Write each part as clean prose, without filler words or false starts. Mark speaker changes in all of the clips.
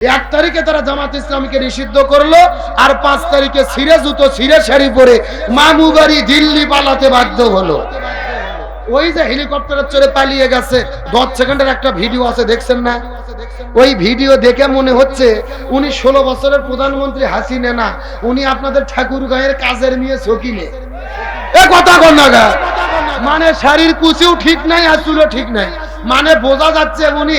Speaker 1: এক তারিখে তারা জামাত ইসলামীকে নিষিদ্ধ করলো, আর 5 তারিখে ছিঁড়ে জুতো ছিঁড়ে শাড়ি পরে মামু বাড়ি দিল্লি পালাতে বাধ্য হলো। ওই যে হেলিকপ্টারে চড়ে পালিয়ে গেছে, 10 সেকেন্ডের একটা ভিডিও আছে, দেখছেন না? ওই ভিডিও দেখে মনে হচ্ছে উনি 16 বছরের প্রধানমন্ত্রী হাসিনা না, উনি আপনাদের ঠাকুরগাঁয়ের কাজের মেয়ে সকিনে। এ কথা কন না গা, মানে শাড়ির কুচিও ঠিক নাই আর চুলও ঠিক নাই, মানে বোঝা যাচ্ছে উনি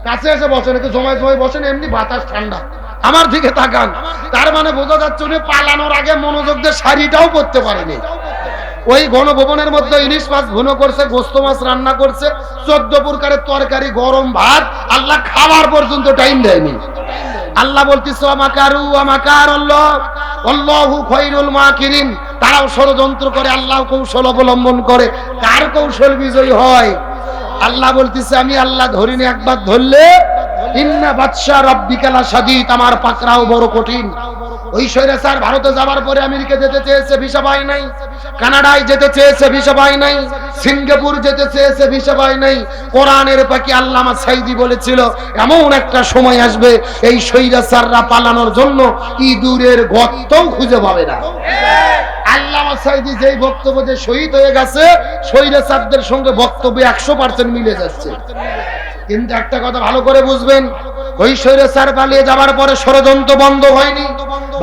Speaker 1: কাছে এসে বসেন, একটু সময় সময় বসেন, এমনি বাতাস ঠান্ডা, আমার দিকে তাকান, তার মানে বোঝা যাচ্ছে উনি পালানোর আগে মনোযোগ দিয়ে শাড়িটাও পরতে পারেনি। ওই গণভবনের মধ্যে ইলিশ মাছ ভুনো করছে, গোস্ত মাছ রান্না করছে, 14 প্রকারের তরকারি, গরম ভাত, আল্লাহ খাবার পর্যন্ত টাইম দেয়নি। আল্লাহ বলতেছে আমাকারু আমাকার আল্লাহ আল্লাহু খায়রুল মাকিরিন, তারাও ষড়যন্ত্র করে, আল্লাহ কৌশল অবলম্বন করে, কার কৌশল বিজয়ী হয়? আল্লাহ বলতেছে আমি আল্লাহ ধরিনি, একবার ধরলে ইন্না বাদশা রাব্বিকা লাশাদীদ, আমার পাকড়াও বড় কঠিন। ওই স্বৈরাচার ভারতে যাবার পরে আমেরিকা যেতে চেয়েছে, ভিসা পায় নাই, কানাডায় যেতে চেয়েছে, ভিসা পায় নাই, সিঙ্গাপুর যেতে চেয়েছে, ভিসা পায় নাই। কোরআনের পাখি আল্লামা সাইদি বলেছিল এমন একটা সময় আসবে এই স্বৈরাচাররা পালানোর জন্য ইঁদুরের গর্তও খুঁজে পাবে না। আল্লামা সাইদি যেই বক্তব্য যে শহীদ হয়ে গেছে, স্বৈরাচারদের সঙ্গে বক্তব্য 100% মিলে যাচ্ছে। কিন্তু একটা কথা ভালো করে বুঝবেন, ওই স্বৈরাচার পালিয়ে যাবার পরে ষড়যন্ত্র বন্ধ হয়নি।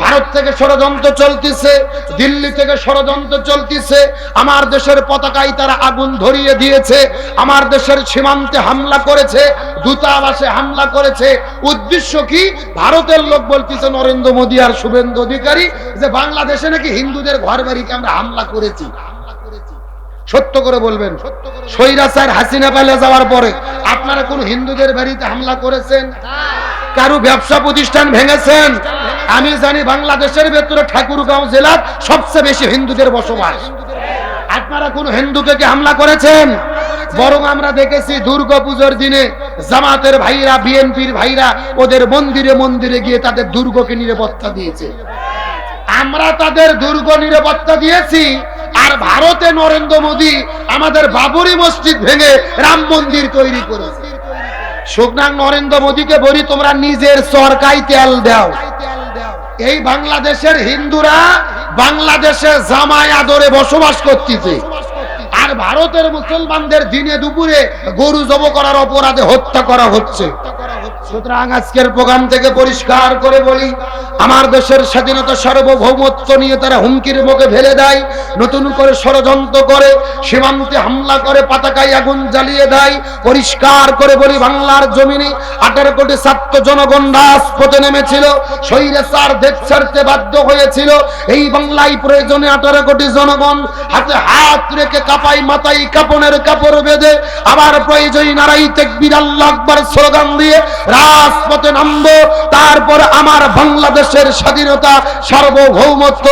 Speaker 1: ভারত থেকে ষড়যন্ত্র চলতেছে, দিল্লি থেকে ষড়যন্ত্র চলতেছে, আমার দেশের পতাকায় তারা আগুন ধরিয়ে দিয়েছে, আমার দেশের সীমান্তে হামলা করেছে, দূতাবাসে হামলা করেছে। উদ্দেশ্য কি? ভারতের লোক বলতেছে নরেন্দ্র মোদী আর শুভেন্দু অধিকারী যে বাংলাদেশে নাকি হিন্দুদের ঘর বাড়িতে আমরা হামলা করেছি। সত্য করে বলবেন, স্বৈরাচার হাসিনা পালিয়ে যাওয়ার পরে আপনারা কোন হিন্দুদের বাড়িতে হামলা করেছেন? কারো ব্যবসা প্রতিষ্ঠান ভেঙেছেন? আমি জানি বাংলাদেশের ভেতরে ঠাকুরগাঁও জেলার সবচেয়ে বেশি হিন্দুদের বসবাস। আপনারা কোন হিন্দুকে কি হামলা করেছেন? বরং আমরা দেখেছি দুর্গাপূজার দিনে জামাতের ভাইরা, বিএনপির ভাইরা ওদের মন্দিরে মন্দিরে গিয়ে তাদের দুর্গকে নিরাপত্তা দিয়েছে। আমরা তাদের দুর্গ নিরাপত্তা দিয়েছি, আর ভারতে নরেন্দ্র মোদী আমাদের বাবরি মসজিদ ভেঙে রাম মন্দির তৈরি করেছে। সুতরাং নরেন্দ্র মোদীকে বলি তোমরা নিজের চরকায় তেল দাও। এই বাংলাদেশের হিন্দুরা বাংলাদেশে জামাই আদরে বসবাস করতেছে, আর ভারতের মুসলমানদের দিনে দুপুরে গরু জব করার অপরাধে হত্যা করা হচ্ছে। সুতরাং আজকের প্রোগ্রাম থেকে পরিষ্কার করে বলি, আমার দেশের স্বাধীনতা সার্বভৌমত্ব নিয়ে তারা হুমকির মুখে ফেলে দেয়, নতুন করে ষড়যন্ত্র করে, সীমান্তে হামলা করে, পতাকায় আগুন জ্বালিয়ে দেয়। পরিষ্কার করে বলি, বাংলার জমিনে 18 কোটি ছাত্র জনগণ রাজপথে নেমেছিল, স্বৈরাচার দেশ ছাড়তে বাধ্য হয়েছিল। এই বাংলায় প্রয়োজনে 18 কোটি জনগণ হাতে হাত রেখে কাপাই মাথায় কাপনের কাপড় বেঁধে, আবার প্রয়োজনে নারাই তাকবীর আল্লাহু আকবার স্লোগান দিয়ে রাজপথে নামবো। তারপর আমার বাংলাদেশের স্বাধীনতা সার্বভৌমত্ব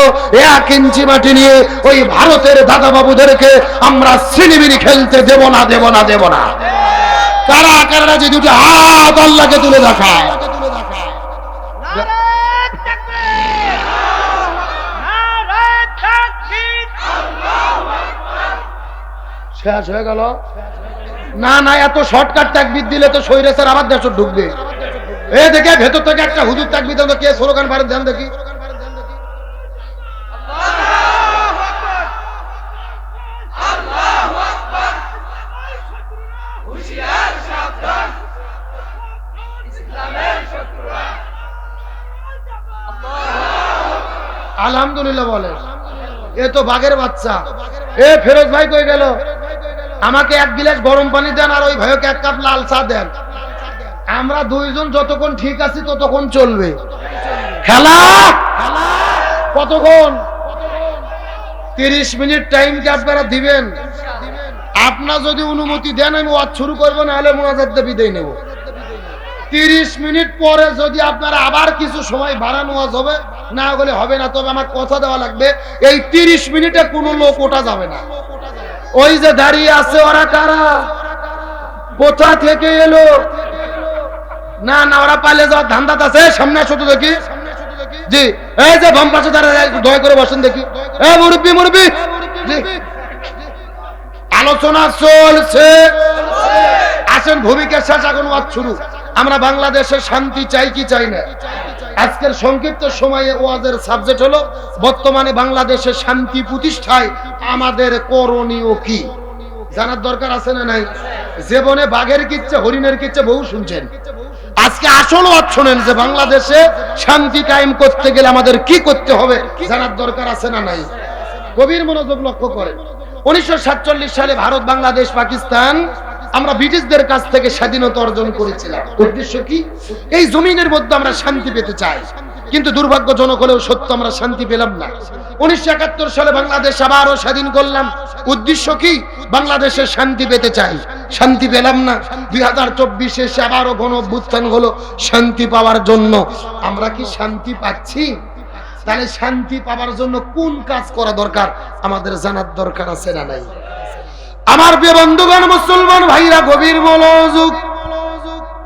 Speaker 1: 1 ইঞ্চি মাটি নিয়ে ওই ভারতের দাদা বাবুদেরকে আমরা সিনিমিনি খেলতে দেব না, দেব না, দেব না। কারা কারা যে দুটো হাত আল্লাহকে তুলে দেখায়। শেষ হয়ে গেল না? না, এত শর্টকাট তাকবীর দিলে তো স্বৈরাচার আবার দেশ ঢুকবে। এ দেখে ভেতর থেকে একটা হুজুর তাকবীর দেন, কে স্লোগান পারেন দেন দেখি। আলহামদুলিল্লাহ বলে। এ তো বাঘের বাচ্চা। এ ফেরোজ ভাই কই গেল? আমাকে 1 গ্লাস গরম পানি দেন, আর ওই ভাইকে 1 কাপ লাল চা দেন। আমরা দুইজন যতক্ষণ ঠিক আছি ততক্ষণ চলবে খেলা। কতক্ষণ? 30 মিনিট টাইম কি আপনারা দিবেন? আপনারা যদি অনুমতি দেন আমি ওয়াজ শুরু করবো, না হলে মোনাজাত দিয়ে বিদায় নেব। 30 মিনিট পরে যদি আপনারা আবার কিছু সময় বাড়ানো হবে, না হলে হবে না। তবে আমার কথা দেওয়া লাগবে, এই 30 মিনিটে কোনো লোক ওঠা যাবে না। ওই যে দাঁড়িয়ে আছে ওরা কারা? কোথা থেকে এলো? না না, ওরা পালে যাওয়ার ধান্দাত আছে। সামনে আসো তো দেখি। জি, এই যে বাম পাশে দাঁড়ায়, দয়া করে বসেন দেখি। এ মুরব্বি, মুরব্বি, জি, আলোচনা চলছে। আসেন, ভূমিকা শেষ, এখন ওয়াজ শুরু। আমরা বাংলাদেশে শান্তি চাই কি চাই না? আজকের সংক্ষিপ্ত সময়ে ওয়াজের সাবজেক্ট হলো বর্তমানে বাংলাদেশে শান্তি প্রতিষ্ঠায় আমাদের করণীয় কি, জানার দরকার আছে না নাই? জীবনে বাঘের কিচ্ছা হরিণের কিচ্ছা বহু শুনছেন, আজকে আসল ওয়াজ শুনেন যে বাংলাদেশে শান্তি কায়েম করতে গেলে আমাদের কি করতে হবে, জানার দরকার আছে না নাই? গভীর মনোযোগ লক্ষ্য করেন। 1947 সালে ভারত, বাংলাদেশ, পাকিস্তান আমরা ব্রিটিশদের কাছ থেকে স্বাধীনতা অর্জন করেছিলাম। উদ্দেশ্য কি? এই জমিনের মধ্যে আমরা শান্তি পেতে চাই, কিন্তু দুর্ভাগ্যজনক হলেও সত্য আমরা শান্তি পেলাম না। 1971 সালে বাংলাদেশ আবারও স্বাধীন করলাম। উদ্দেশ্য কি? বাংলাদেশে শান্তি পেতে চাই, শান্তি পেলাম না। 2024 এসে আবারও গণ অভ্যুত্থান হলো শান্তি পাওয়ার জন্য। আমরা কি শান্তি পাচ্ছি? তাহলে শান্তি পাওয়ার জন্য কোন কাজ করা দরকার আমাদের জানার দরকার আছে না নাই? আমার প্রিয় বন্ধুগণ, মুসলমান ভাইরা, গভীর মনোযোগ।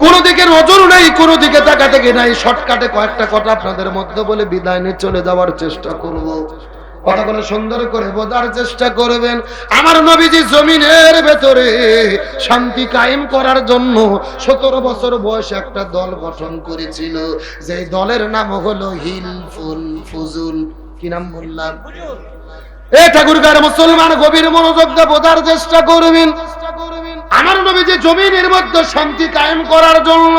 Speaker 1: কোন দিকে নজর নেই, কোন দিকে তাকাতে নাই। শর্টকাটে কয়েকটা কথা আপনাদের মধ্যে বলে বিদায় নিয়ে চলে যাওয়ার চেষ্টা করব। কথাগুলো সুন্দর করে বোঝার চেষ্টা করবেন। আমার নবীজি জমিনের ভেতরে শান্তি কায়েম করার জন্য 17 বছর বয়সে একটা দল গঠন করেছিল, যে দলের নাম হলো হিলফুল ফুজুল। কি নাম বললাম? এ ঠাকুরগার মুসলমান, গভীর মনোযোগ দিয়ে বোঝার চেষ্টা করবেন। আমার নবীজি জমিনের মধ্যে শান্তি কায়েম করার জন্য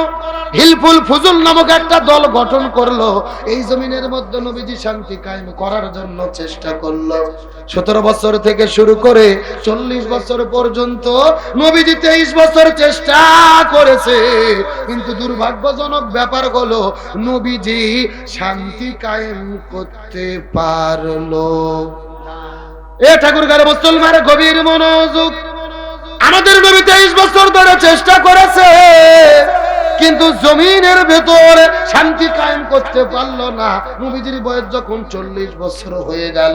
Speaker 1: হিলফুল ফুজুল নামক একটা দল গঠন করলো। এই জমিনের মধ্যে নবীজি শান্তি কায়েম করার জন্য চেষ্টা করলো। 17 বছর থেকে শুরু করে 40 বছর পর্যন্ত নবীজি 23 বছর চেষ্টা করেছে, কিন্তু দুর্ভাগ্যজনক ব্যাপার হলো নবীজি শান্তি কায়েম করতে পারলো। এ ঠাকুরগার মুসলমান, গভীর মনোযোগ। আমাদের নবী 23 বছর ধরে চেষ্টা করেছে, কিন্তু জমিনের ভেতর শান্তি কায়েম করতে পারলো না। নবীজির বয়স যখন 40 বছর হয়ে গেল,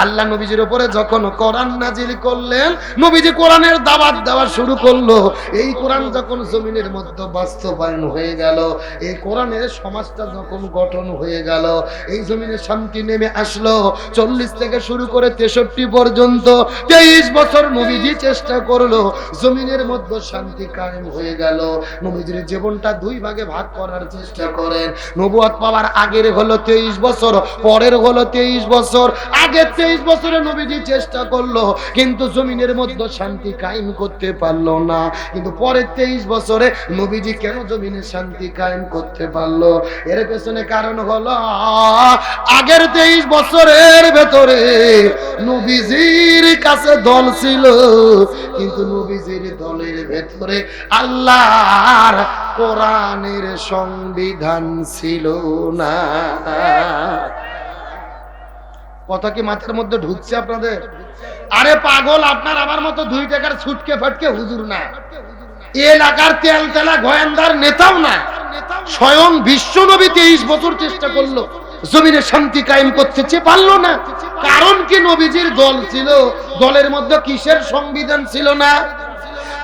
Speaker 1: আল্লাহ নবীজির উপরে যখন কোরআন নাজিল করলেন, নবীজি কোরআনের দাওয়াত দেওয়া শুরু করলো। এই কোরআন যখন জমিনের মধ্যে বাস্তবায়ন হয়ে গেল, এই কোরআনের সমাজটা যখন গঠন হয়ে গেল, এই জমিনে শান্তি নেমে আসলো। 40 থেকে শুরু করে 63 পর্যন্ত 23 বছর নবীজি চেষ্টা করলো, জমিনের মধ্যে শান্তি কায়েম হয়ে গেল। নবীজির জীবনটা দুই ভাগে ভাগ করার চেষ্টা করেন। নবুয়ত পাওয়ার আগের হলো 23 বছর, পরের হলো 23 বছর। আগের 23 বছরে নবীজি চেষ্টা করলো, কিন্তু জমিনের মধ্যে শান্তি কায়েম করতে পারলো না। কিন্তু পরের 23 বছরে নবীজি কেন জমিনে শান্তি কায়েম করতে পারলো? এর পেছনে কারণ হলো আগের 23 বছরের ভেতরে নবীজির কাছে দল ছিল, কিন্তু নবীজির দলের ভেতরে আল্লাহর কোরআনের সংবিধান ছিল না। কথা কি মাথার মধ্যে ঢুকছে আপনাদের? আরে পাগল, আপনার আমার মতো 2 টাকার ছুটকে ফাটকে হুজুর না, এলাকার তেল তেলা গোয়েন্দার নেতাও না। স্বয়ং বিশ্ব নবী 23 বছর চেষ্টা করলো, জমিনে শান্তি কায়েম করতে পারলো না। কারণ কি? নবীজির দল ছিল, দলের মধ্যে কিসের সংবিধান ছিল না।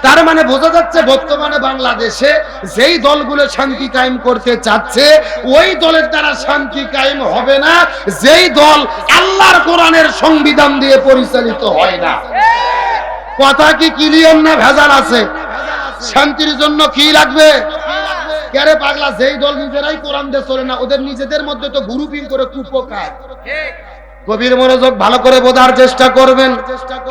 Speaker 1: তার মানে বোঝা যাচ্ছে বর্তমানে বাংলাদেশে যেই দলগুলো শান্তি কায়েম করতে চাচ্ছে, ওই দলের দ্বারা শান্তি কায়েম হবে না, যেই দল আল্লাহর কোরআনের সংবিধান দিয়ে পরিচালিত হয় না। কথা কি ক্লিয়ার না ভেজাল আছে? শান্তির জন্য কি লাগবে? কেরে পাগলা, যেই দল নিজেরাই কোরআন দিয়ে চলে না, ওদের নিজেদের মধ্যে তো গ্রুপিং করে কুপকার। গভীর মনোযোগ, ভালো করে বোঝার চেষ্টা করবেন।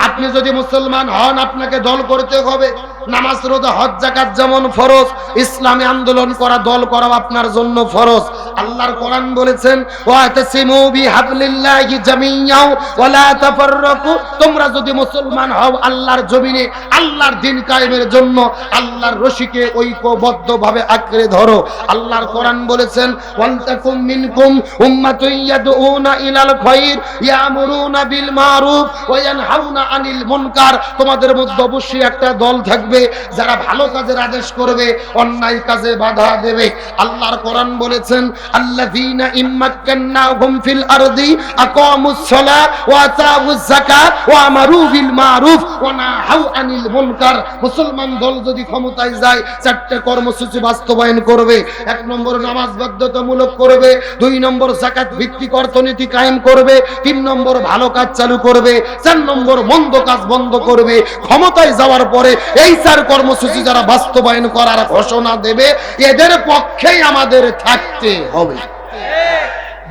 Speaker 1: আপনি যদি মুসলমান হন, আপনাকে দল করতে হবে। নামাজ, রোজা, হজ, যাকাত যেমন ফরজ, ইসলামী আন্দোলন করা, দল করা আপনার জন্য ফরজ। আল্লাহর কোরআন বলেছেন, ওয়াতাসিমু বিহাবলিল্লাহি জামিয়াও ওয়া লা তাফাররাকু। তোমরা যদি মুসলমান হও, আল্লাহর জমিনে আল্লাহর দ্বীন কায়েমের জন্য আল্লাহর রশিকে ঐক্যবদ্ধভাবে আঁকড়ে ধরো। আল্লাহর কোরআন বলেছেন, ওয়ালতাকুম মিনকুম উম্মাতুন ইয়াদউনা ইলাল খায়র ইয়ামুরুনা বিল মারুফ ওয়া ইয়ানহাউনা আনিল মুনকার। তোমাদের মধ্যে অবশ্যই একটা দল থাকবে যারা ভালো কাজের আদেশ করবে, অন্যায় কাজে বাধা দেবে। আল্লাহর কোরআন বলেছেন, আল্লাযীনা ইম্মাক্কান্নাহুম ফিল আরদি আকামুস সালাত ওয়া আতাউজ যাকাত ওয়া আমারু বিল মারুফ ওয়া নাহাউ আনিল মুনকার। মুসলমান দল যদি ক্ষমতায় যায়, 4টে কর্মসূচি বাস্তবায়ন করবে। 1 নম্বর নামাজ বাধ্যতামূলক করবে, 2 নম্বর যাকাত ভিত্তিক অর্থনীতি কায়েম করবে, 3 নম্বর ভালো কাজ চালু করবে, 4 নম্বর মন্দ কাজ বন্ধ করবে। ক্ষমতায় যাওয়ার পরে এই বিচার কর্মসূচি যারা বাস্তবায়ন করার ঘোষণা দেবে এদের পক্ষেই আমাদের থাকতে হবে।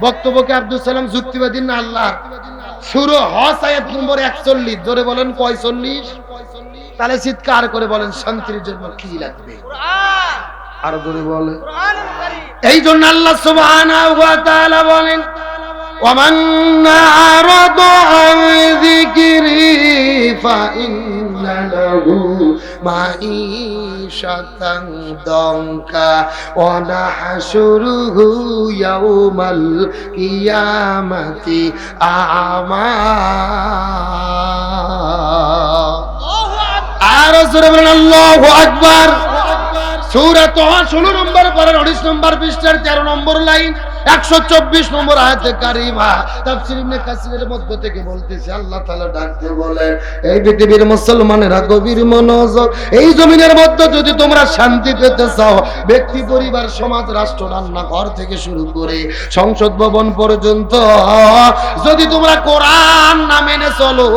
Speaker 1: বক্তব্যকে আব্দুল সালাম যুক্তিবাদী না আল্লাহ? সূরা হজ আয়াত নম্বর 41, জোরে বলেন 45? তাহলে চিৎকার করে বলেন শান্তির জন্য কি লাগবে? আর জোরে বলেন। এই জন্য আল্লাহ সুবহানাহু ওয়া তাআলা বলেন ওয়ামান আরাদা আন যিকরি ফাইন্না লাহু মাঈশাতান দানকা ওয়া নাহশুরুহু ইয়াউমাল কিয়ামাতি আ'মা। আর জোরে বলেন আল্লাহু আকবার। সূরা তাহা 16 নম্বর পারার 19 নম্বর পৃষ্ঠার 13 নম্বর লাইন 124 নম্বর আয়াতে কারিমা তাফসীর ইবনে কাসিরের মধ্য থেকে বলতেছে আল্লাহ তাআলা ডাকতে বলে এই পৃথিবীর মুসলমানেরা গভীর মনোযোগ, এই জমিনের মধ্যে যদি তোমরা শান্তি পেতে চাও, ব্যক্তি পরিবার সমাজ রাষ্ট্র রান্নাঘর থেকে শুরু করে সংসদ ভবন পর্যন্ত যদি তোমরা কোরআন না মেনে চলো,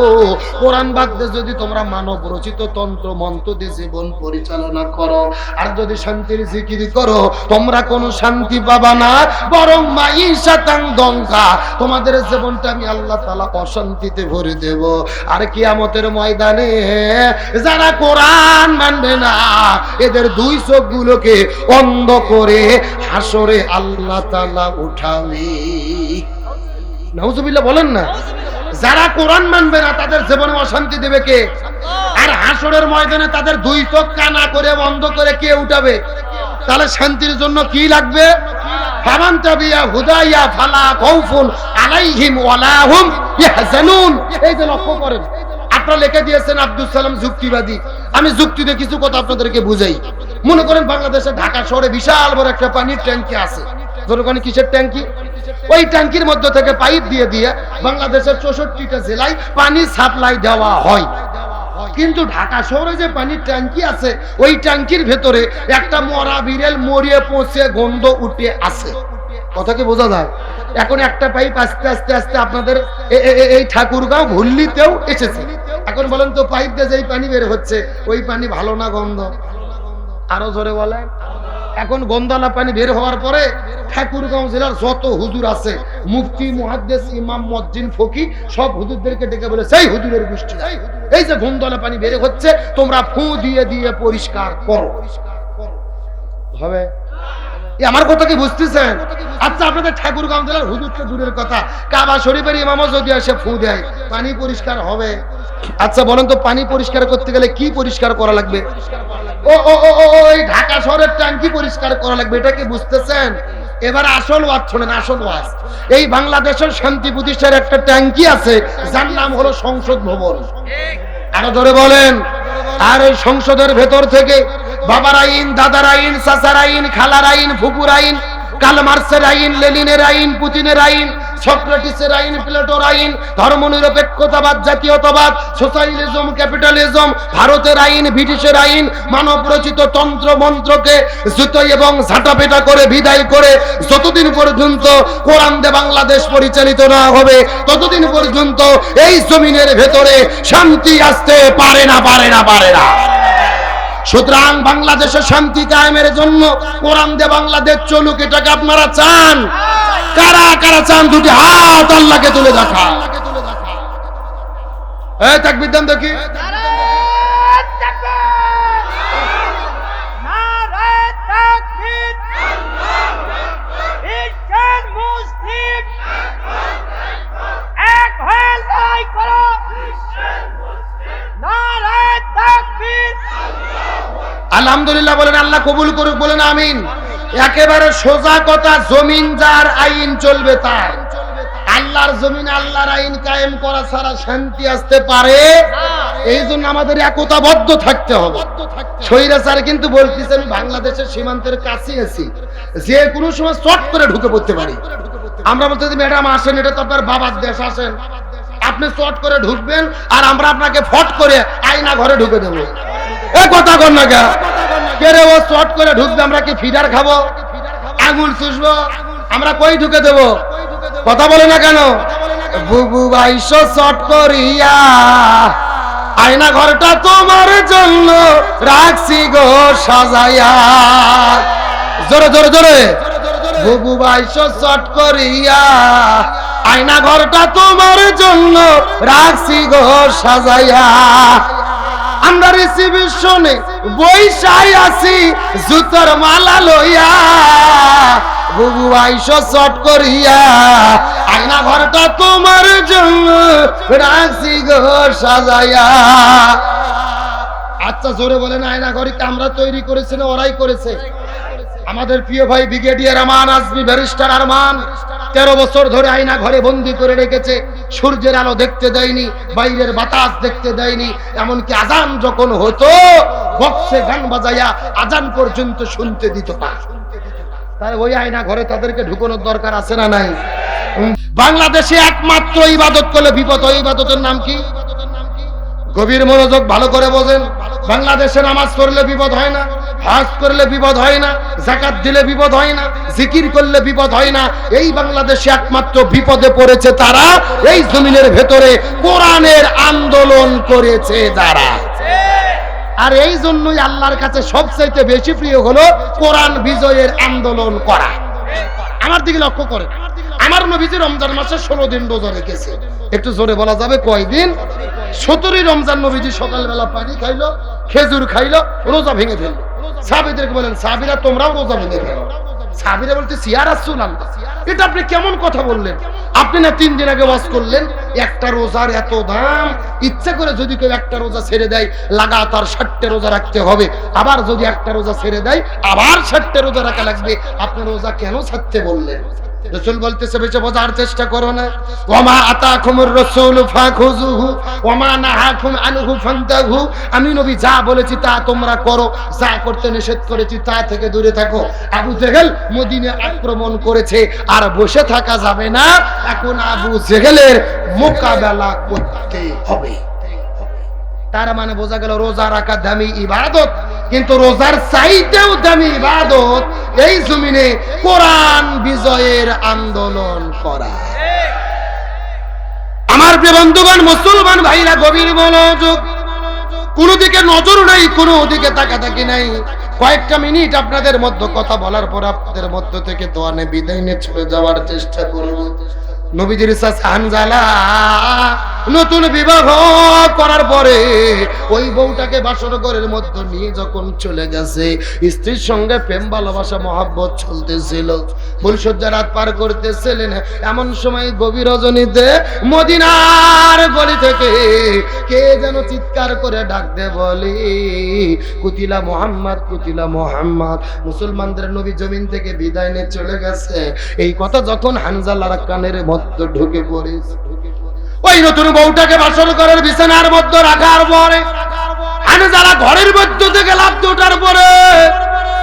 Speaker 1: কোরআন বাদ দিয়ে যদি তোমরা মানব রচিত তন্ত্র মন্ত্র দিয়ে জীবন পরিচালনা করো, আর যদি শান্তির জিকির করো, তোমরা কোনো শান্তি পাবা না, বরং মাঈশাতান দঙ্কা, তোমাদের জীবনটা আমি আল্লাহ তাআলা অশান্তিতে ভরে দেব। আর কিয়ামতের ময়দানে যারা কোরআন মানবে না এদের দুই চোখগুলোকে অন্ধ করে হাসরে আল্লাহ তাআলা উঠাবে। নাউজুবিল্লাহ বলেন না। যারা কোরআন মানবে না তাদের জীবনে অশান্তি দেবে কে? আর হাসরের ময়দানে তাদের দুই চোখ কানা করে বন্ধ করে কে উঠাবে? তাহলে শান্তির জন্য কি লাগবে? ফামান তাবিয়া হুদায়া ফালা খাউফুন আলাইহিম ওয়ালা হুম ইয়াহজানুন। এই যে লক্ষ্য করেন, আপনারা লিখে দিয়েছেন আব্দুল সালাম যুক্তিবাদী। আমি যুক্তিতে কিছু কথা আপনাদেরকে বুঝাই। মনে করেন বাংলাদেশে ঢাকা শহরে বিশাল বড় একটা পানির ট্যাঙ্কি আছে। ওখানে কিসের ট্যাঙ্কি? ওই ট্যাঙ্কির মধ্যে থেকে পাইপ দিয়ে দিয়ে বাংলাদেশের 64টা জেলায় পানি সাপ্লাই দেওয়া হয়। কিন্তু ঢাকা শহরে যে পানির ট্যাঙ্কি আছে ওই ট্যাঙ্কির ভেতরে একটা মরা বিড়াল মরিয়ে পচে গন্ধ উঠে আছে। কথা কি বোঝা যায়? এখন একটা পাইপ আস্তে আস্তে আস্তে আপনাদের এই ঠাকুরগাঁও ভুল্লিতেও এসেছে। এখন বলেন তো পাইপ দিয়ে যেই পানি বের হচ্ছে ওই পানি ভালো না গন্ধ? আরো জোরে বলেন। এখন গন্ধালা পানি বের হওয়ার পরে ঠাকুরগাঁও জেলার যত হুজুর আছে, মুফতি, মুহাদ্দিস, ইমাম, মুয়াজ্জিন, ফকি, সব হুজুরদেরকে ডেকে বলে সেই হুজুরের গোষ্ঠী, এই যে গন্ধালা পানি বের হচ্ছে তোমরা ফু দিয়ে দিয়ে পরিষ্কার করো। হবে? আমার কথা কি বুঝতেছেন? আচ্ছা আপনাদের ঠাকুরগাঁও জেলার হুজুর তো দূরের কথা, কাবা শরীফের ইমামও যদি এসে ফু দেয় পানি পরিষ্কার হবে? আচ্ছা বলেন তো পানি পরিষ্কার করতে গেলে কি পরিষ্কার করা লাগবে? ওই ঢাকা শহরের ট্যাঙ্কি পরিষ্কার করা লাগবে। এটা কি বুঝতেছেন? এবার আসল ওয়াজ শোনেন, আসল ওয়াজ। এই বাংলাদেশের শান্তি প্রতিষ্ঠার একটা ট্যাঙ্কি আছে যার নাম হলো সংসদ ভবন। আরো ধরে বলেন। আর ওই সংসদের ভেতর থেকে বাবার আইন, দাদার আইন, চাচার আইন, খালার আইন, ফুপুর আইন, কার্ল মার্ক্সের আইন, লেনিনের আইন, পুতিনের আইন, সক্রেটিসের আইন, প্লেটোর আইন, ধর্মনিরপেক্ষতাবাদ, জাতীয়তাবাদ, সোশ্যালিজম, ক্যাপিটালিজম, ভারতের আইন, ব্রিটিশের আইন, মানব রচিত তন্ত্র মন্ত্রকে জুতোই এবং ঝাঁটাপেটা করে বিদায় করে যতদিন পর্যন্ত কোরআন দিয়ে বাংলাদেশ পরিচালিত না হবে ততদিন পর্যন্ত এই জমিনের ভেতরে শান্তি আসতে পারে না, পারে না, পারে না। সুতরাং বাংলাদেশে শান্তি কায়েমের জন্য কোরআন দিয়ে বাংলাদেশ চলুক, এটাকে আপনারা চান? কারা কারা চান? দুটি হাত আল্লাহকে তুলে দেখা। এই তাকবীর দেন দেখি। আলহামদুলিল্লাহ বলেন, আল্লাহ কবুল করুক বলেন আমিন। একেবারে সোজা কথা, জমিন যার আইন চলবে তার। আল্লাহর জমিনে আল্লাহর আইন কায়েম করা ছাড়া শান্তি আসতে পারে? এই জন্য আমাদের একতাবদ্ধ থাকতে হবে। স্বৈরাচার কিন্তু বলতেছেন বাংলাদেশের সীমান্তের কাছে আছি, যে কোনো সময় চট করে ঢুকে পড়তে পারি। আমরা বলতে ম্যাডাম আসেন, এটা তো আপনার বাবার দেশ, আসেন। আপনি চট করে ঢুকবেন আর আমরা আপনাকে ফট করে আয়না ঘরে ঢুকে দেবো। এ কথা কর না কে? রে ও চট করে ঢুকবে, আমরা কি ফিডার খাবো? আঙুল চুষবো? আমরা কই ঢুকে দেবো? কথা বলে না কেন? বুবু বাইশো চট করিয়া আয়না ঘরটা তোমার জন্য রাখছি গো সাজাইয়া। জোরে জোরে জোরে, বুবু বাইশো চট করিয়া, আয়না ঘরটা তোমার জন্য রাখছি গো সাজাইয়া। আমরা রিসিপশনে বইসাই আছি জুতোর মালা লইয়া, বুবু আইসো চট করিয়া, আয়না ঘরটা তোমার জন্য রাখছি গো সাজাইয়া। আচ্ছা জোরে বলেন, আয়না ঘর কি আমরা তৈরি করেছি না ওরাই করেছে? আমাদের প্রিয় ভাই ব্রিগেডিয়ার আমান আজমি ব্যারিস্টার আরমান 13 বছর ধরে আয়না ঘরে বন্দি করে রেখেছে। সূর্যের আলো দেখতে দেয়নি, বাইরের বাতাস দেখতে দেয়নি, এমনকি আজান যখন হতো বক্সে গান বাজাইয়া আজান পর্যন্ত শুনতে দিত না। তাই ওই আয়না ঘরে তাদেরকে ঢুকানোর দরকার আছে না নাই? বাংলাদেশে একমাত্র ইবাদত করলে বিপদ, ওই ইবাদতের নাম কি? গভীর মনোযোগ ভালো করে বোঝেন। বাংলাদেশে নামাজ পড়লে বিপদ হয় না, হজ করলে বিপদ হয় না, যাকাত দিলে বিপদ হয় না, জিকির করলে বিপদ হয় না। এই বাংলাদেশে একমাত্র বিপদে পড়েছে তারা এই জমিনের ভেতরে কোরআনের আন্দোলন করেছে যারা। আর এই জন্যই আল্লাহর কাছে সবচাইতে বেশি প্রিয় হলো কোরআন বিজয়ের আন্দোলন করা। আমার দিকে লক্ষ্য করে, আমার নবীজি রমজান মাসে 16 দিন রোজা রেখেছে। একটু জোরে বলা যাবে কয়দিন? 17 রমজান নবীজি সকালবেলা পানি খাইলো, খেজুর খাইলো, রোজা ভেঙে ফেললো। সাহাবীদেরকে বলেন, সাহাবীরা তোমরাও রোজা ভেঙে ফেলো। সাহাবীরা বলতেছে, ইয়া রাসূলুল্লাহ, এটা আপনি কেমন কথা বললেন? আপনি না 3 দিন আগে ওয়াজ করলেন একটা রোজার এত দাম, ইচ্ছা করে যদি কেউ একটা রোজা ছেড়ে দেয় লাগাতার 60টা রোজা রাখতে হবে, আবার যদি একটা রোজা ছেড়ে দেয় আবার 60টা রোজা রাখা লাগবে, আপনি রোজা কেন ছাড়তে বললেন? রাসূল বলতেছে, বেঁচে বোঝার চেষ্টা করো না। ওয়ামা আতাকুমুর রাসূল ফাখুযুহু ওয়ামা নাহাকুম আনহু ফান্তাহু। আমি নবী যা বলেছি তা তোমরা করো, যা করতে নিষেধ করেছি তা থেকে দূরে থাকো। আবু জেহেল মদিনা আক্রমণ করেছে, আর বসে থাকা যাবে না। এখন আবু জেহেলের মোকাবেলা করতে হবে। তার মানে বোঝা গেল রোজা রাখা দামি ইবাদত, কিন্তু রোজার চাইতেও দামি ইবাদত এই জমিনে কোরআন বিজয়ের আন্দোলন করা। আমার প্রিয় বন্ধুগণ, মুসলমান ভাইরা গভীর মনোযোগ, কোন দিকে নজর নাই, কোন দিকে তাকাতাকি নাই। কয়েকটা মিনিট আপনাদের মধ্যে কথা বলার পর আপনাদের মধ্য থেকে দোয়ানে বিদায় নিয়ে চলে যাওয়ার চেষ্টা করব। নবীজির চাচা হানজালা নতুন বিবাহ করার পরে ওই বউটাকে বাসর ঘরের মধ্যে নিয়ে যখন চলে গেছে, স্ত্রীর সঙ্গে প্রেম ভালোবাসা মহব্বত চলতেছিল, ফুলসজ্জা রাত পার করতেছিলেন। এমন সময় গভীর রজনীতে মদিনার গলি থেকে কে যেন চিৎকার করে ডাকতে বলে, কুতিলা মুহাম্মদ, কুতিলা মুহাম্মদ। মুসলমানদের নবী জমিন থেকে বিদায় নিয়ে চলে গেছে। এই কথা যখন হানজালার কানের মধ্যে ঢুকে পড়েছে, ওই নতুন বউটাকে বাসর ঘরের বিছানার মধ্যে রাখার পরে হানজালা ঘরের মধ্যে থেকে লাফ দিয়ে ওঠার পরে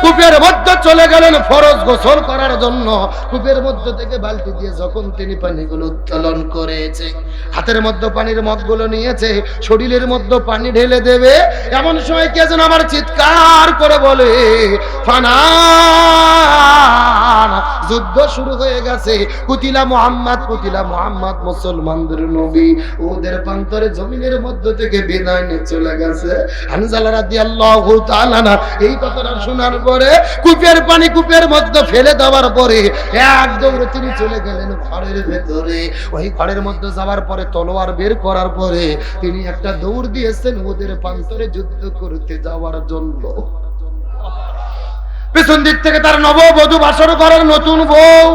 Speaker 1: কূপের মধ্যে চলে গেলেন ফরজ গোসল করার জন্য। কূপের মধ্যে থেকে বালতি দিয়ে যখন তিনি পানিগুলো উত্তোলন করেছে, হাতের মধ্যে পানির মগগুলো নিয়েছে, শরীরের মধ্যে পানি ঢেলে দেবে, এমন সময় কে যেন আবার চিৎকার করে বলে, ফানা, যুদ্ধ শুরু হয়ে গেছে। কুতিলা মুহাম্মদ, কুতিলা মুহাম্মদ। মুসলমানদের নবী ওদের প্রান্তরে জমিনের মধ্য থেকে বিদায় নিয়ে চলে গেছে। হানজালা রাদিয়াল্লাহু তাআলা না এই কথাটা শোনার পরে কূপের পানি কূপের মধ্যে ফেলে দেওয়ার পরে এক দৌড়ে তিনি চলে গেলেন ঘরের ভেতরে। ওই ঘরের মধ্যে যাওয়ার পরে তলোয়ার বের করার পরে তিনি একটা দৌড় দিয়েছেন ওদের প্রান্তরে যুদ্ধ করতে যাওয়ার জন্য। পেছন দিক থেকে তার নববধূ বাসর ঘরের নতুন বউ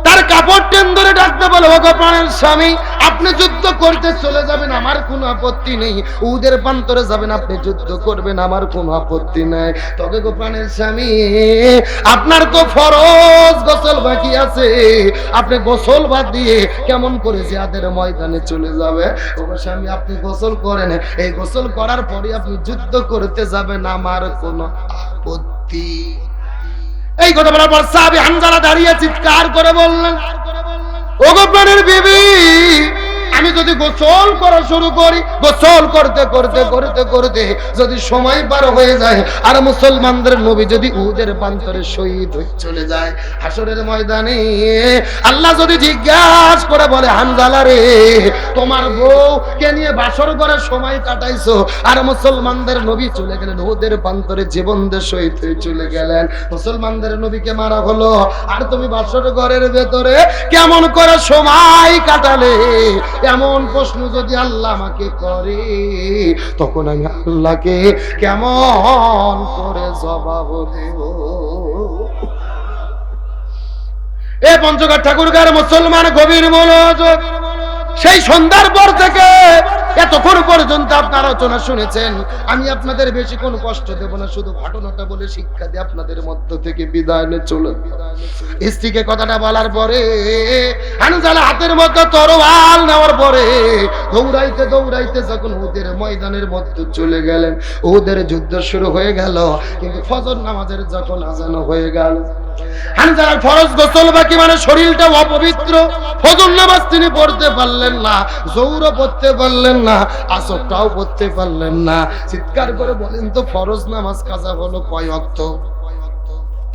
Speaker 1: তার কাপড় টেন ধরে ডাকতে বলে, ওগো প্রাণের স্বামী, আপনি যুদ্ধ করতে চলে যাবেন, আমার কোনো আপত্তি নেই। উদের প্রান্তরে যাবেন, আপনি যুদ্ধ করবেন, আমার কোনো আপত্তি নাই। তবে গো প্রাণের স্বামী, আপনার তো ফরজ গোসল বাকি আছে, আপনি গোসল বাদ দিয়ে কেমন করে জিহাদের ময়দানে চলে যাবে? ওগো স্বামী, আপনি গোসল করেন, এই গোসল করার পরে আপনি যুদ্ধ করতে যাবেন, আমার কোনো আপত্তি। এই কথা বলার পর সাহাবী হানজালা দাঁড়িয়ে চিৎকার করে বললেন, ওগো প্রাণের বিবি, আমি যদি গোসল করা শুরু করি, গোসল করতে করতে করতে করতে যদি সময় পার হয়ে যায়, আর মুসলমানদের নবী যদি উহুদের প্রান্তরে শহীদ হয়ে চলে যায়, হাসরের ময়দানে আল্লাহ যদি জিজ্ঞাসা করে বলে, হানজালা রে, তোমার বউকে নিয়ে বাসর করার সময় কাটাইছো, আর মুসলমানদের নবী চলে গেলেন উহুদের প্রান্তরে, জীবন দিয়ে শহীদ হয়ে চলে গেলেন, মুসলমানদের নবীকে মারা হলো, আর তুমি বাসর ঘরের ভেতরে কেমন করে সময় কাটালে? এমন প্রশ্ন যদি আল্লাহ আমাকে করে, তখন আমি আল্লাহকে কেমন করে জবাব দেব? এ পঞ্চগড় ঠাকুরগাঁর মুসলমান গভীর মনোযোগ। সেই সন্ধ্যার পর থেকে এতক্ষণ পর্যন্ত আপনারা আলোচনা শুনেছেন। আমি আপনাদের বেশি কোনো কষ্ট দেব না, শুধু ঘটনাটা বলে শিক্ষা দিয়ে আপনাদের মধ্য থেকে বিদায় নিয়ে চলে। স্ত্রীকে কথাটা বলার পরে হানজালা হাতের মধ্যে তরোয়াল নেওয়ার পরে দৌড়াইতে দৌড়াইতে যখন উহুদের ময়দানের মধ্যে চলে গেলেন, উহুদের যুদ্ধ শুরু হয়ে গেল। কিন্তু ফজর নামাজের যখন আজান হয়ে গেল, হানজালার ফরজ গোসল বাকি, মানে শরীরটা অপবিত্র, ফজর নামাজ তিনি পড়তে পারলেন না, জোহরও পড়তে পারলেন না, আসরটাও পড়তে পারলেন না। চিৎকার করে বলেন তো, ফরজ নামাজ কাজা হলো কয় ওয়াক্ত?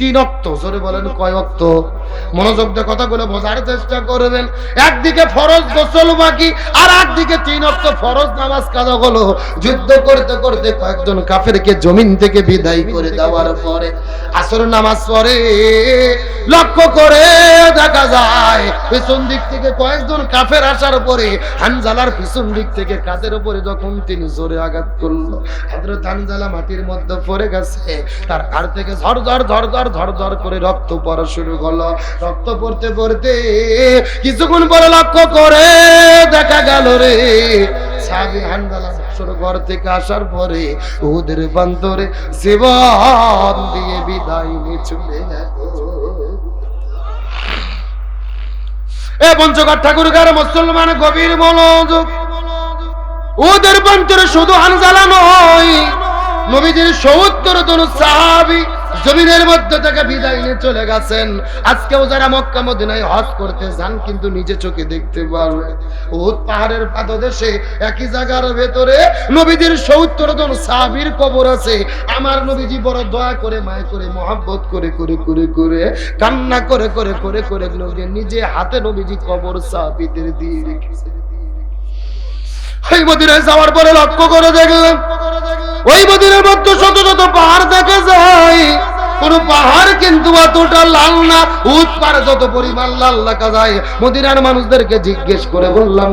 Speaker 1: 3 ওয়াক্ত। জোরে বলেন কয় ওয়াক্ত? মনোযোগ দিয়ে কথাগুলো বোঝার চেষ্টা করবেন। একদিকে ফরজ গোসল বাকি, আর একদিকে 3 ওয়াক্ত ফরজ নামাজ কাজা হলো। যুদ্ধ করতে করতে কয়েকজন কাফেরকে জমিন থেকে বিদায় করে দেওয়ার পরে আসর নামাজ পড়ে লক্ষ্য করে দেখা যায় পিছন দিক থেকে কয়েকজন কাফের আসার পরে হানজালার পিছন দিক থেকে কাদের উপরে যখন তিনি জোরে আঘাত করলো, হযরত হানজালা মাটির মধ্যে পড়ে গেছে। তার কাঁধ থেকে ঝরঝর ঝরঝর ঝরঝর করে রক্ত পড়া শুরু হলো। রক্ত পড়তে পড়তে কিছুক্ষণ পরে লক্ষ্য করে দেখা গেল রে, সাহাবী হানজালা ঘর থেকে আসার পরে উহুদের প্রান্তরে জীবন দিয়ে বিদায় নিয়ে চলে গেল। এ পঞ্চগড় ঠাকুরগাঁর মুসলমান গভীর মনোযোগ। উহুদের প্রান্তরে শুধু হানজালা নয়, নবীজির ৭০ জন সাহাবী জমিনের মধ্যে থেকে বিদায় নিয়ে চলে গেছেন। আজকেও যারা মক্কা মদিনায় হজ করতে যান, কিন্তু নিজে চোখে দেখতে পারবে উহুদ পাহাড়ের পাদদেশে একই জায়গার ভেতরে নবীজির ৭০ জন সাহাবীর কবর আছে। আমার নবীজি বড় দয়া করে, মায়া করে, মহব্বত করে করে করে করে কান্না করে করে করে করে নিজে হাতে নবীজি কবর সাহাবীদের দিয়ে রেখেছে। ওই মদিনায় যাওয়ার পরে লক্ষ্য করে দেখলাম ওই মদিনার মধ্যে শত শত পাহাড় দেখে যায়, কোন পাহাড় কিন্তু এতটা লাল না। উহুদ পাহাড় যত পরিমাণ লাল দেখা যায়, মদিনার মানুষদেরকে জিজ্ঞেস করে বললাম,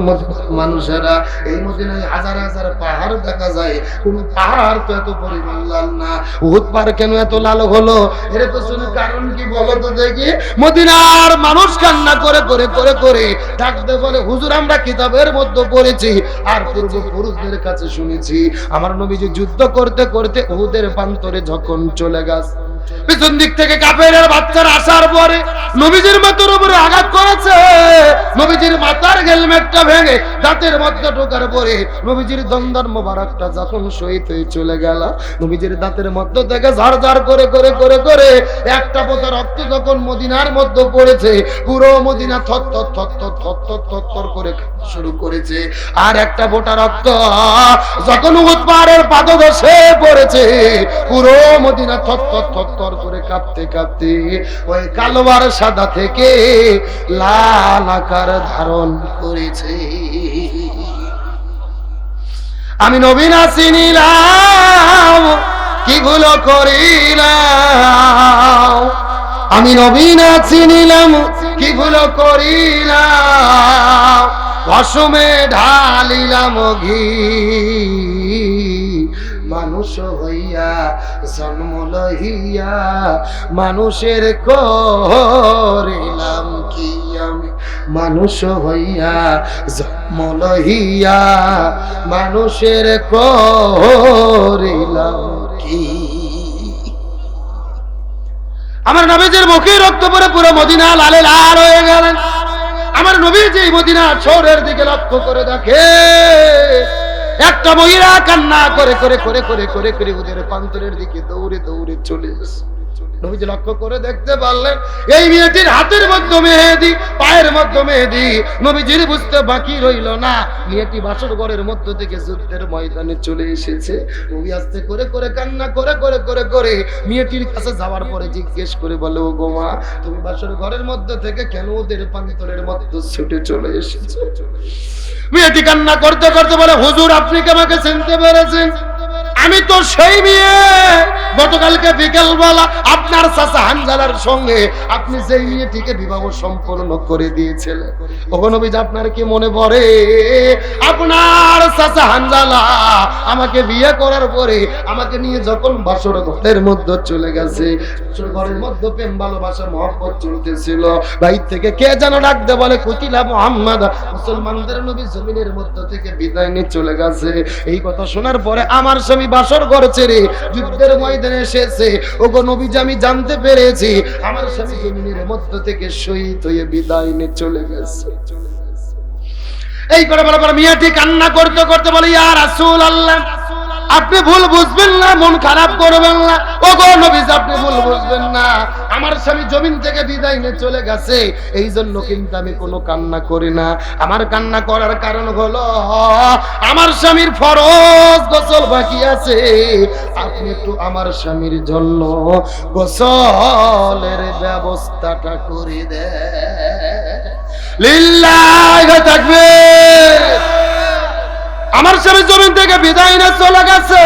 Speaker 1: মানুষেরা এই মদিনায় হাজার হাজার পাহাড় দেখা যায়, কোন পাহাড় তো এত পরিমাণ লাল না। উহুদ পাহাড় কেন এত লাল হলো? এর পেছনে কারণ কি বলো তো দেখি। মদিনার মানুষ কান্না করে করে করে করে ডাকতে বলে, হুজুর আমরা কিতাবের মধ্যে পড়েছি আর পূর্বপুরুষদের কাছে শুনেছি, আমার নবীজি যুদ্ধ করতে করতে উহুদের প্রান্তরে যখন চলে গেছে, পিছন দিক থেকে কাফেরের বাচ্চারা আসার পরে নবীজির মাথার উপরে আঘাত করেছে। নবীজির মাথার হেলমেটটা ভেঙে দাঁতের মধ্যে ঢোকার পরে নবীজির দন্দন মোবারকটা যখন শহীদ হয়ে চলে গেল, নবীজির দাঁতের মধ্যে থেকে ঝরঝর করে করে করে করে একটা ফোঁটা রক্ত যখন মদিনার মধ্যে পড়েছে, পুরো মদিনা থরথর থরথর থরথর থরথর করে শুরু করেছে। আর একটা ফোঁটা রক্ত যখন উহুদ পাহাড়ের পাদদেশে পড়েছে, পুরো মদিনা থরথর থরথর করে কাঁপতে কাঁপতে ওই কালোয়ার সাদা থেকে লাল আকার ধারণ করেছে। আমি নবী না চিনিলাম, কি ভুল করিলাম, আমি নবী না চিনিলাম, কি ভুল করিলাম, ভসমে ঢালিলাম ঘি, মানুষ হইয়া জন্ম লইয়া মানুষের করিলাম কি আমি, মানুষ হইয়া জন্ম লইয়া মানুষের করিলাম কি। আমার নবীজির মুখে রক্ত পরে পুরো মদিনা লালে লাল হয়ে গেলেন। আমার নবীজি মদিনা শহরের দিকে লক্ষ্য করে দেখে একটা মহিলা কান্না করে করে করে করে করে করে ওদের প্রান্তরের দিকে দৌড়ে দৌড়ে চলে যাচ্ছে। নবীজি লক্ষ্য করে দেখতে পারলেন এই মেয়েটির হাতের মধ্যে মেহেদি, পায়ের মধ্যে মেহেদি। নবীজির বুঝতে বাকি রইল না, মেয়েটি বাসর ঘরের মধ্য থেকে যুদ্ধের ময়দানে চলে এসেছে। নবী আস্তে করে করে কান্না করে করে করে করে মেয়েটির কাছে যাওয়ার পরে জিজ্ঞেস করে বলে, ও গো মা, তুমি বাসর ঘরের মধ্য থেকে কেন ওদের প্রান্তরের মধ্যে ছুটে চলে এসেছো? মেয়েটি কান্না করতে করতে বলে, হুজুর আপনি কি আমাকে চিনতে পেরেছেন? আমি তো সেই মেয়ে গতকালকে বিকেলবেলা আপনার চাচা হানজালার সঙ্গে আপনি সেই মেয়েটিকে বিবাহ সম্পন্ন করে দিয়েছিলেন। ওগো নবীজি, আপনার কি মনে পড়ে আপনার চাচা হানজালা আমাকে বিয়ে করার পরে আমাকে নিয়ে যখন বাসর ঘরের মধ্যে চলে গেছে, বাসর ঘরের মধ্যে প্রেম ভালোবাসা মহব্বত চলতেছিল, বাইর থেকে কে যেন ডাকতে বলে, কুতিলা মুহাম্মদ, মুসলমানদের নবী জমিনের মধ্য থেকে বিদায় নিয়ে চলে গেছে। এই কথা শোনার পরে আমার স্বামী বাসর ঘর ছেড়ে যুদ্ধের ময়দানে এসেছে। ওগো নবীজি, আমি জানতে পেরেছি আমার স্বামী জমিনের মধ্য থেকে শহীদ হয়ে বিদায় নিয়ে চলে গেছে। এই করে বলার পর মেয়েটি কান্না করতে করতে বলে, ইয়া রাসূলুল্লাহ, আপনি ভুল বুঝবেন না, মন খারাপ করবেন না। ওগো নবীজি, আপনি ভুল বুঝবেন না, আমার স্বামী জমিন থেকে বিদায় নিয়ে চলে গেছে, এই জন্য কিন্তু আমি কোনো কান্না করি না। আমার কান্না করার কারণ হলো আমার স্বামীর ফরজ গোসল বাকি আছে। আপনি একটু আমার স্বামীর জন্য গোসলের ব্যবস্থাটা করে দেন। লিল্লাহি তাকবীর। আমার স্বামী জমিন থেকে বিদায় নিয়ে চলে গেছে,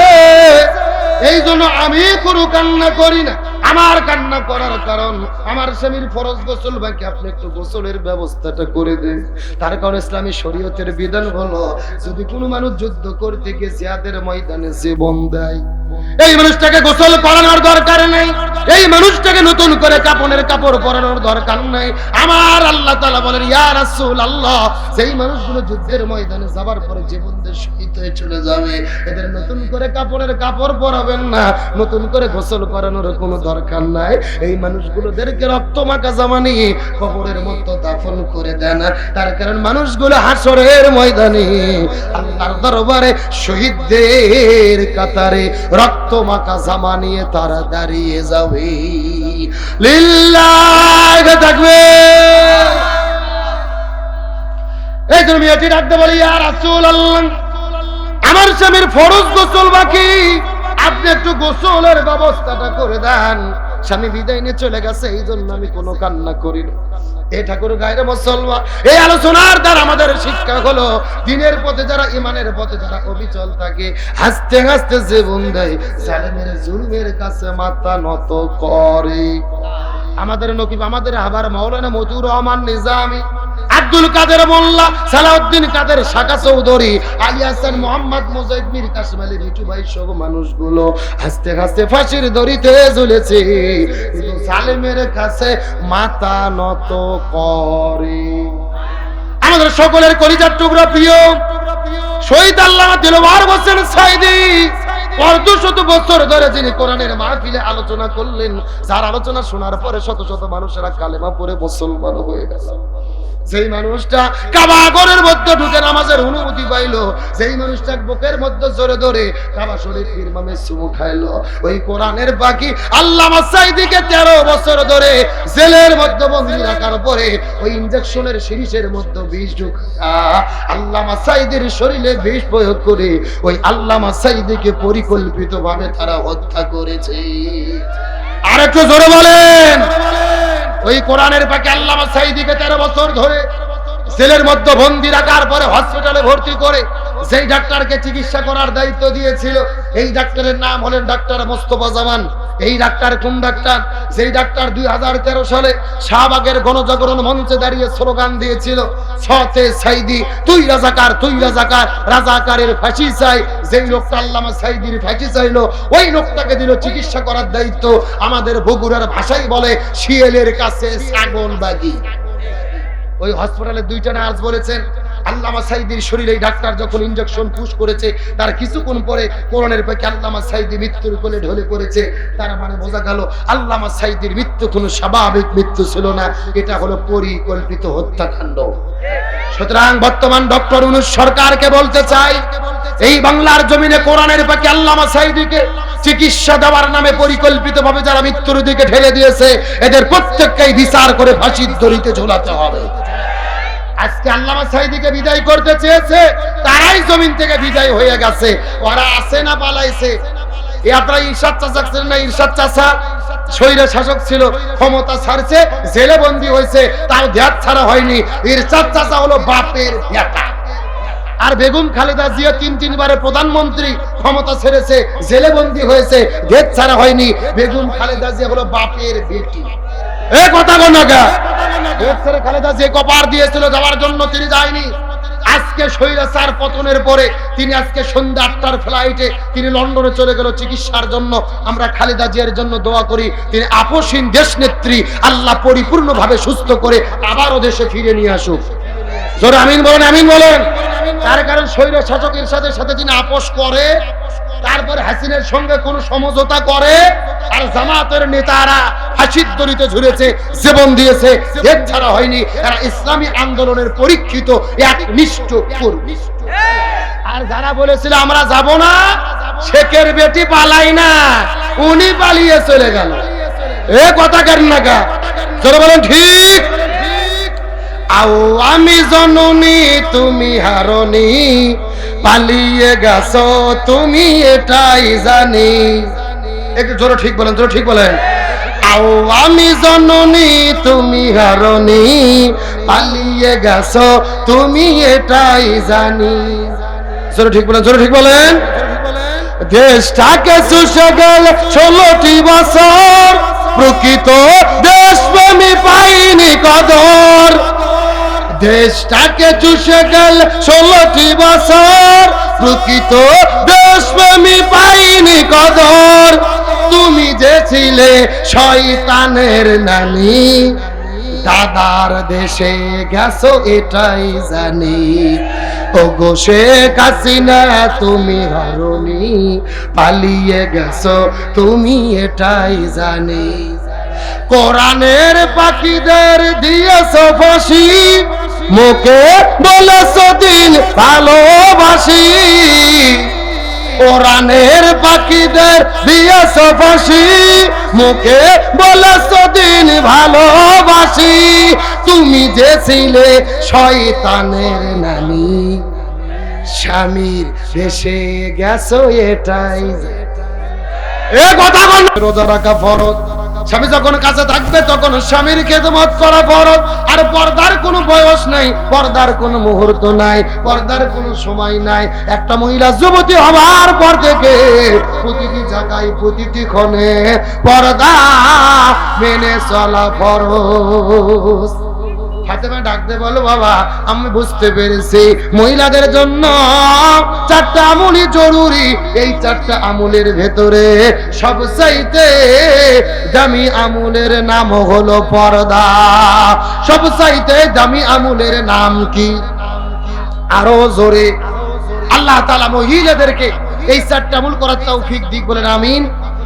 Speaker 1: এই জন্য আমি কোনো কান্না করি না। আমার কান্না করার কারণ আমার স্বামীর ফরজ গোসল বাকি, আপনি একটু গোসলের ব্যবস্থাটা করে দেন। তার কারণ ইসলামী শরীয়তের বিধান হলো, যদি কোনো মানুষ যুদ্ধ করতে গিয়ে জিহাদের ময়দানে জীবন দেয়, এই মানুষটাকে গোসল করানোর দরকার নেই, এই মানুষটাকে নতুন করে কাপড়ের কাপড় পরানোর দরকার নাই। আমার আল্লাহ তাআলা বলেন, ইয়া রাসূলুল্লাহ, সেই মানুষগুলো যুদ্ধের ময়দানে যাবার পরে জীবন দিয়ে শহীদ হয়ে চলে যাবে, এদের নতুন করে কাপড়ের কাপড় পরাবেন না, নতুন করে গোসল করানোর কোনো দরকার নাই। এই মানুষগুলোদেরকে রক্ত মাখা জামা নিয়ে কবরের মধ্যে দাফন করে দেন। তার কারণ মানুষগুলো হাসরের ময়দানে আল্লাহর দরবারে শহীদদের কাতারে রক্ত মাখা জামা নিয়ে তারা দাঁড়িয়ে যাবে। লিল্লাহি তাকবীর। এই জন্য মেয়েটি ডাকতে বলি, ইয়া রাসূলুল্লাহ, আমার স্বামীর ফরজ গোসল বাকি, আপনি একটু গোসলের ব্যবস্থাটা করে দেন। স্বামী বিদায় নিয়ে চলে গেছে, এই জন্য আমি কোনো কান্না করি না। এ ঠাকুর গায়ের মুসলমান, এই আলোচনার দ্বারা আমাদের শিক্ষা হলো, দিনের পথে যারা, ইমানের পথে যারা অবিচল থাকে, হাসতে হাসতে জীবন দেয়, জালেমের জুলমের কাছে মাথা নত করে। আমাদের নকিব, আমাদের আবার মাওলানা মতিউর রহমান নিজামী, আব্দুল কাদের মোল্লা, সালাউদ্দিন কাদের শাকা চৌধুরী, আলী হাসান, মোহাম্মদ মুজাহিদ, মীর কাসেম আলী মিঠু ভাই সহ মানুষগুলো হাসতে হাসতে ফাঁসির দড়িতে ঝুলেছে, কিন্তু জালেমের কাছে মাথা নত করে। আমাদের সকলের কলিজার টুকরা প্রিয় শহীদ আল্লামা দিলওয়ার হোসেন সাঈদী, অর্ধশত বছর ধরে যিনি কোরআনের মাহফিলে আলোচনা করলেন, যার আলোচনা শোনার পরে শত শত মানুষেরা কালেমা পড়ে মুসলমান হয়ে গেল। যেই মানুষটা কাবা ঘরের মধ্যে ঢুকে নামাজের অনুমতি পাইলো, যেই মানুষটা বুকের মধ্যে জোরে ধরে কাবা শরীফ ইমামে চুমু খাইলো, ওই কোরআনের পাখি আল্লামা সাঈদীকে 13 বছর ধরে জেলের মধ্যে বন্দী রাখার পরে ওই ইনজেকশনের সিরিজের মধ্যে বিষ ঢুকা আল্লামা সাঈদীর শরীরে বিষ প্রয়োগ করে ওই আল্লামা সাঈদীকে পরিকল্পিতভাবে তারা হত্যা করেছে। আর একটু জোরে বলেন। ওই কোরআনের পাখি আল্লামা সাঈদীকে 13 বছর ধরে জেলের মধ্যে বন্দী রাখার পরে হসপিটালে ভর্তি করে যেই ডাক্তারকে চিকিৎসা করার দায়িত্ব দিয়েছিল, এই ডাক্তারের নাম হলেন ডাক্তার মোস্তফা জামান। এই ডাক্তার কোন ডাক্তার? যেই ডাক্তার 2013 সালে শাহবাগের গণজাগরণ মঞ্চে দাঁড়িয়ে স্লোগান দিয়েছিল, সতে সাঈদী তুই রাজাকার, তুই রাজাকার, রাজাকারের ফাঁসি চাই। যেই লোকটা আল্লামা সাঈদীর ফাঁসি চাইলো, ওই লোকটাকে দিল চিকিৎসা করার দায়িত্ব। আমাদের বগুড়ার ভাষায় বলে শিয়ালের কাছে ছাগল বাগি। ওই হসপিটালে 2টা নার্স বলেছেন, আল্লামা সাঈদীর শরীরে ডাক্তার যখন ইনজেকশন পুশ করেছে, তার কিছুক্ষণ পরে কোরআনের পাখি আল্লামা সাঈদী মৃত্যুর কোলে ঢলে পড়েছে। তার মানে বোঝা গেল আল্লামা সাঈদীর মৃত্যু কোনো স্বাভাবিক মৃত্যু ছিল না, এটা হলো পরিকল্পিত হত্যাকাণ্ড। সুতরাং বর্তমান ডক্টর ইউনূস সরকারকে বলতে চাই, এই বাংলার জমিনে কোরআনের পাখি আল্লামা সাঈদীকে চিকিৎসা দেওয়ার নামে পরিকল্পিতভাবে যারা মৃত্যুর দিকে ঠেলে দিয়েছে, এদের প্রত্যেককেই বিচার করে ফাঁসির দড়িতে ঝোলাতে হবে। আজকে আল্লামা সাঈদীকে বিদায় করতে চেয়েছে, তারাই জমিন থেকে বিদায় হয়ে গেছে। ওরা আছে না পালাইছে? আপনারা ইরশাদ চাচা ছিলেন না? ইরশাদ চাচা স্বৈর শাসক ছিল, ক্ষমতা ছাড়ছে, জেলে বন্দী হয়েছে, তাও দেশ ছাড়া হয়নি। ইরশাদ চাচা হলো বাপের বেটা। আর বেগম খালেদা জিয়া তিনবারের প্রধানমন্ত্রী, ক্ষমতা ছেড়েছে, জেলে বন্দী হয়েছে, দেশ ছাড়া হয়নি। বেগম খালেদা জিয়া হলো বাপের বেটি। এই কথা বলো না, দেশ ছেড়ে খালেদা জিয়া কপার দিয়েছিল যাওয়ার জন্য, তিনি যায়নি। আজকে স্বৈরাচার পতনের পরে তিনি আজকে সন্ধ্যা 8টার ফ্লাইটে তিনি লন্ডনে চলে গেল চিকিৎসার জন্য। আমরা খালেদা জিয়ার জন্য দোয়া করি, তিনি আপসহীন দেশ নেত্রী, আল্লাহ পরিপূর্ণভাবে সুস্থ করে আবারও দেশে ফিরে নিয়ে আসুক। জোরে আমিন বলেন, আমিন বলেন। তার কারণ স্বৈর শাসকের সাথে তিনি আপোষ করে, তারপরে হাসিনের সঙ্গে কোন সমঝোতা করে, আর জামাতের নেতারা ফাঁসির দড়িতে ঝুলেছে, জীবন দিয়েছে, দেশ ছাড়া হয়নি। এরা ইসলামী আন্দোলনের পরীক্ষিত একনিষ্ঠ কর্মী। আর যারা বলেছিল আমরা যাব না, শেখের বেটি পালাই না, উনি পালিয়ে চলে গেল। এ কথা কেন না গা, যারা বলেন ঠিক। আও আমি জননী তুমি হারনি, পালিয়ে গেছো তুমি এটাই জানি। একটু জোরে ঠিক বলেন, জোরে ঠিক বলেন। আও আমি জননী তুমি হারনি, পালিয়ে গেছো তুমি এটাই জানি। জোরে ঠিক বলেন, জোরে ঠিক বলেন। দেশটাকে চুষে গেল 16টি বছর, প্রকৃত দেশপ্রেমী পাইনি কদর। দেশটাকে চুষে গেল 16টি বছর, প্রকৃত দেশপ্রেমী পাইনি কদর। তুমি যে ছিলে শয়তানের নানি, দাদার দেশে গেছো এটাই জানি। ওগো শেখ হাসিনা তুমি হারনি, পালিয়ে গেছো তুমি এটাই জানি। কোরআনের পাখিদের দিয়েছো ফাঁসি, মুখে বলেছো দিন ভালোবাসি। কোরআনের পাখিদের দিয়েছো ফাঁসি, মুখে বলেছো দিন ভালোবাসি। তুমি যে ছিলে শয়তানের নানি, স্বামীর দেশে গেছো এটাই। এ কথা বল। রোজা রাখা ফরজ, স্বামী যখন কাছে থাকবে তখন স্বামীর খেদমত করা ফরজ। আর পর্দার কোনো বয়স নাই, পর্দার কোনো মুহূর্ত নাই, পর্দার কোনো সময় নাই। একটা মহিলা যুবতী হওয়ার পর থেকে প্রতিটি জায়গায় প্রতিটি ক্ষণে পর্দা মেনে চলা ফরজ। ফাতেমা ডাকতে বলো বাবা আমি বুঝতে পেরেছি মহিলাদের জন্য 4টা আমলই জরুরি। এই 4টা আমলের ভেতরে সবচাইতে দামি আমলের নাম হলো পর্দা। সবচাইতে দামি আমলের নাম কি? আরো জোরে। আল্লাহ তাআলা মহিলাদেরকে এই 4টা আমল করার তৌফিক দিক, বলেন আমিন।